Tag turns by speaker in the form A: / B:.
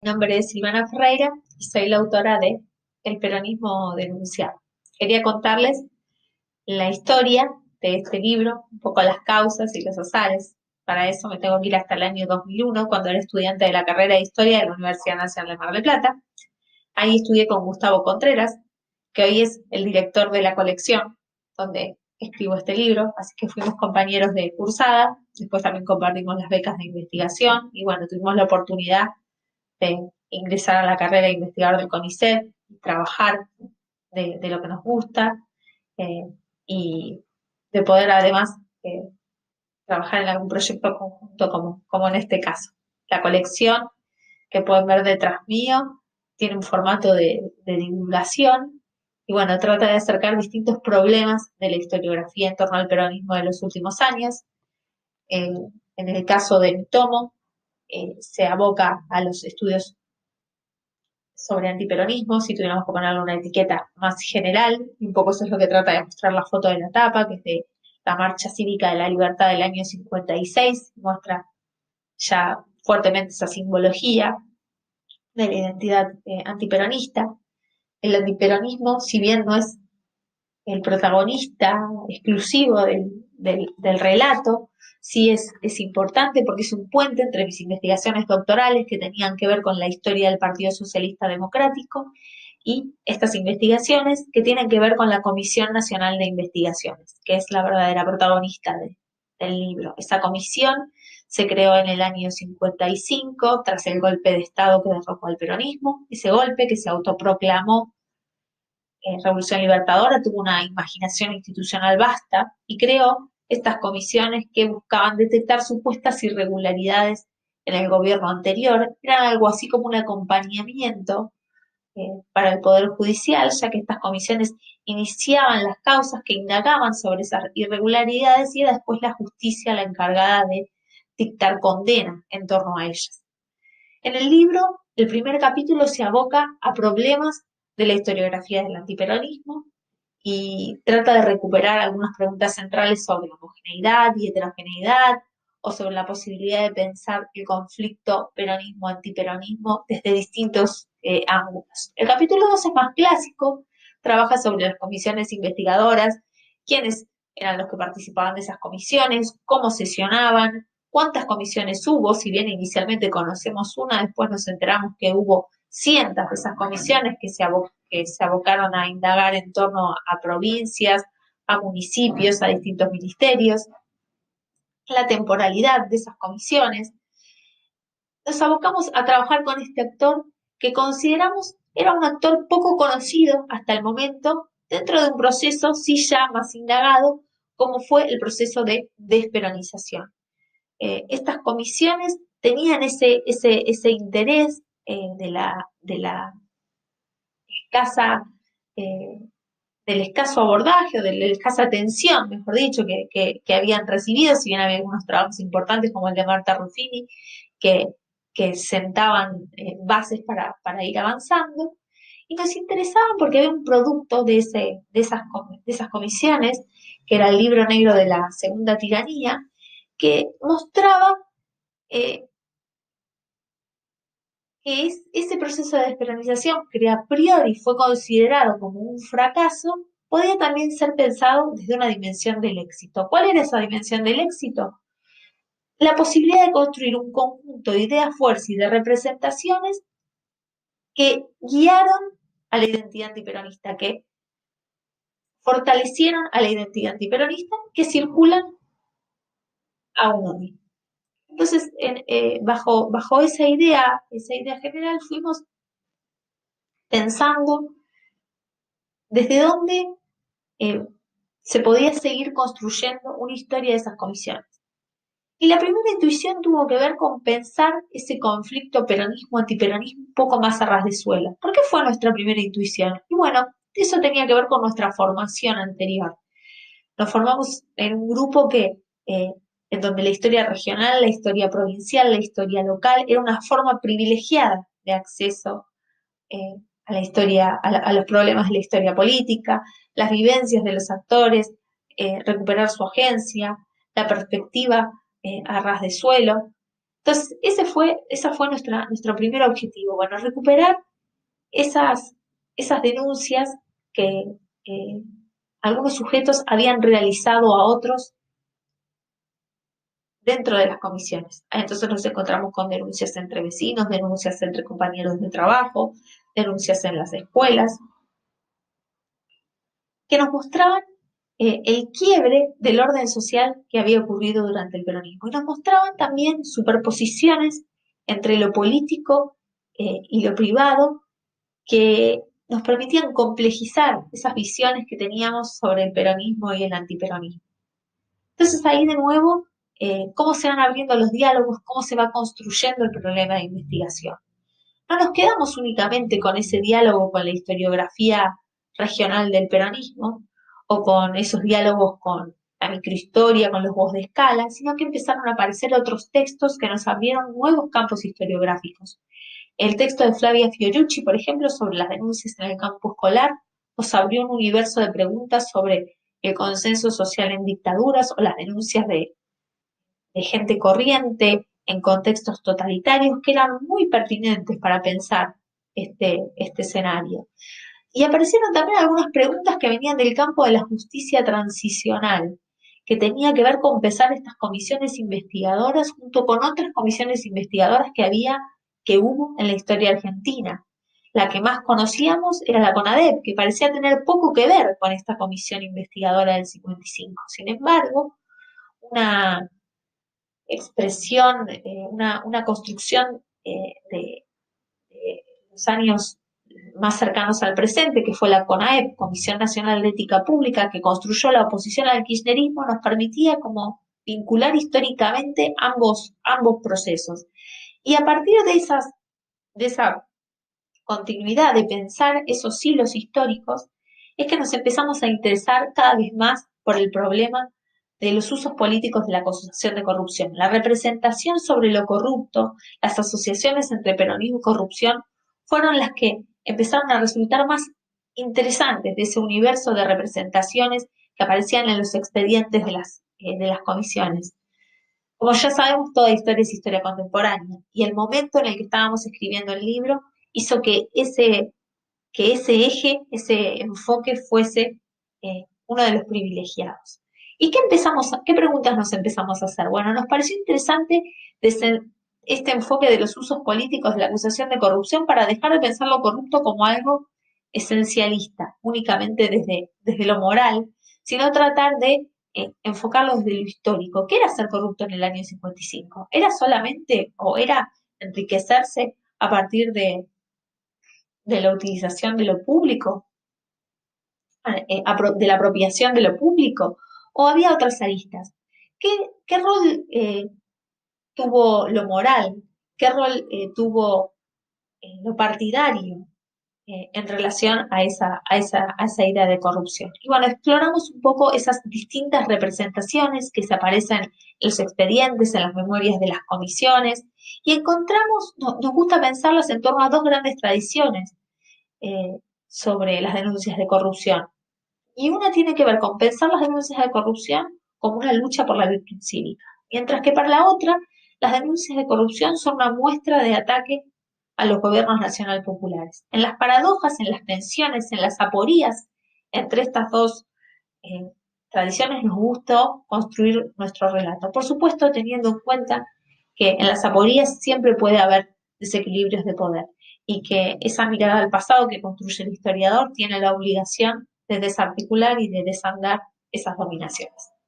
A: Mi nombre es Silvana Ferreira y soy la autora de El peronismo denunciado. Quería contarles la historia de este libro, un poco las causas y los azares. Para eso me tengo que ir hasta el año 2001, cuando era estudiante de la carrera de Historia de la Universidad Nacional de Mar del Plata. Ahí estudié con Gustavo Contreras, que hoy es el director de la colección donde escribo este libro, así que fuimos compañeros de cursada, después también compartimos las becas de investigación y bueno, tuvimos la oportunidad de ingresar a la carrera de investigador del CONICET, trabajar de lo que nos gusta eh, y de poder además trabajar en algún proyecto conjunto como en este caso. La colección que pueden ver detrás mío tiene un formato de divulgación y bueno, trata de acercar distintos problemas de la historiografía en torno al peronismo de los últimos años. En el caso del tomo, se aboca a los estudios sobre antiperonismo, si tuviéramos que ponerle una etiqueta más general, y un poco eso es lo que trata de mostrar la foto de la tapa, que es de la Marcha Cívica de la Libertad del año 56, muestra ya fuertemente esa simbología de la identidad antiperonista. El antiperonismo, si bien no es el protagonista exclusivo del relato, sí es importante porque es un puente entre mis investigaciones doctorales que tenían que ver con la historia del Partido Socialista Democrático y estas investigaciones que tienen que ver con la Comisión Nacional de Investigaciones, que es la verdadera protagonista del libro. Esa comisión se creó en el año 55 tras el golpe de Estado que derrocó al peronismo, ese golpe que se autoproclamó Revolución Libertadora, tuvo una imaginación institucional vasta y creó estas comisiones que buscaban detectar supuestas irregularidades en el gobierno anterior. Eran algo así como un acompañamiento para el Poder Judicial, ya que estas comisiones iniciaban las causas que indagaban sobre esas irregularidades y era después la justicia la encargada de dictar condena en torno a ellas. En el libro, el primer capítulo se aboca a problemas de la historiografía del antiperonismo y trata de recuperar algunas preguntas centrales sobre homogeneidad y heterogeneidad o sobre la posibilidad de pensar el conflicto peronismo-antiperonismo desde distintos ángulos. El capítulo 2 es más clásico, trabaja sobre las comisiones investigadoras, quiénes eran los que participaban de esas comisiones, cómo sesionaban, cuántas comisiones hubo, si bien inicialmente conocemos una, después nos enteramos que hubo cientos de esas comisiones que se abocaron a indagar en torno a provincias, a municipios, a distintos ministerios, la temporalidad de esas comisiones. Nos abocamos a trabajar con este actor que consideramos era un actor poco conocido hasta el momento dentro de un proceso sí ya más indagado como fue el proceso de desperonización. Estas comisiones tenían ese interés de la escasa, eh, del escaso abordaje o de la escasa atención, mejor dicho, que habían recibido, si bien había algunos trabajos importantes como el de Marta Ruffini, que, que sentaban bases para ir avanzando, y nos interesaban porque había un producto de esas comisiones, que era el libro negro de la segunda tiranía, que mostraba eh, que ese proceso de despenalización, que a priori fue considerado como un fracaso, podía también ser pensado desde una dimensión del éxito. ¿Cuál era esa dimensión del éxito? La posibilidad de construir un conjunto de ideas fuertes y de representaciones que guiaron a la identidad antiperonista, que fortalecieron a la identidad antiperonista, que circulan aún hoy. Entonces, bajo esa idea general, fuimos pensando desde dónde se podía seguir construyendo una historia de esas comisiones. Y la primera intuición tuvo que ver con pensar ese conflicto peronismo-antiperonismo un poco más a ras de suelo. ¿Por qué fue nuestra primera intuición? Y bueno, eso tenía que ver con nuestra formación anterior. Nos formamos en un grupo en donde la historia regional, la historia provincial, la historia local era una forma privilegiada de acceso a la historia, a los problemas de la historia política, las vivencias de los actores, recuperar su agencia, la perspectiva a ras de suelo. Entonces, ese fue nuestro primer objetivo, bueno, recuperar esas denuncias que algunos sujetos habían realizado a otros dentro de las comisiones. Entonces nos encontramos con denuncias entre vecinos, denuncias entre compañeros de trabajo, denuncias en las escuelas, que nos mostraban el quiebre del orden social que había ocurrido durante el peronismo. Y nos mostraban también superposiciones entre lo político y lo privado que nos permitían complejizar esas visiones que teníamos sobre el peronismo y el antiperonismo. Entonces ahí de nuevo, cómo se van abriendo los diálogos, cómo se va construyendo el problema de investigación. No nos quedamos únicamente con ese diálogo con la historiografía regional del peronismo o con esos diálogos con la microhistoria, con los voz de escala, sino que empezaron a aparecer otros textos que nos abrieron nuevos campos historiográficos. El texto de Flavia Fiorucci, por ejemplo, sobre las denuncias en el campo escolar, nos abrió un universo de preguntas sobre el consenso social en dictaduras o las denuncias de gente corriente en contextos totalitarios que eran muy pertinentes para pensar este escenario. Y aparecieron también algunas preguntas que venían del campo de la justicia transicional, que tenía que ver con pesar estas comisiones investigadoras junto con otras comisiones investigadoras que hubo en la historia argentina. La que más conocíamos era la CONADEP, que parecía tener poco que ver con esta comisión investigadora del 55. Sin embargo, una expresión, una construcción de los años más cercanos al presente, que fue la CONAEP, Comisión Nacional de Ética Pública, que construyó la oposición al kirchnerismo, nos permitía como vincular históricamente ambos procesos. Y a partir de esa continuidad de pensar esos hilos históricos, es que nos empezamos a interesar cada vez más por el problema de los usos políticos de la acusación de corrupción. La representación sobre lo corrupto, las asociaciones entre peronismo y corrupción, fueron las que empezaron a resultar más interesantes de ese universo de representaciones que aparecían en los expedientes de las comisiones. Como ya sabemos, toda historia es historia contemporánea, y el momento en el que estábamos escribiendo el libro hizo que ese eje, ese enfoque fuese uno de los privilegiados. ¿Y qué preguntas nos empezamos a hacer? Bueno, nos pareció interesante este enfoque de los usos políticos de la acusación de corrupción para dejar de pensar lo corrupto como algo esencialista, únicamente desde lo moral, sino tratar de enfocarlo desde lo histórico. ¿Qué era ser corrupto en el año 55? ¿Era solamente o era enriquecerse a partir de la utilización de lo público, de la apropiación de lo público, o había otras aristas? ¿Qué rol tuvo lo moral? ¿Qué rol tuvo lo partidario en relación a esa idea de corrupción? Y bueno, exploramos un poco esas distintas representaciones que se aparecen en los expedientes, en las memorias de las comisiones, y encontramos, nos gusta pensarlas en torno a dos grandes tradiciones sobre las denuncias de corrupción. Y una tiene que ver con pensar las denuncias de corrupción como una lucha por la virtud cívica, mientras que para la otra, las denuncias de corrupción son una muestra de ataque a los gobiernos nacional populares. En las paradojas, en las tensiones, en las aporías entre estas dos tradiciones nos gustó construir nuestro relato. Por supuesto, teniendo en cuenta que en las aporías siempre puede haber desequilibrios de poder y que esa mirada al pasado que construye el historiador tiene la obligación de desarticular y de desandar esas dominaciones.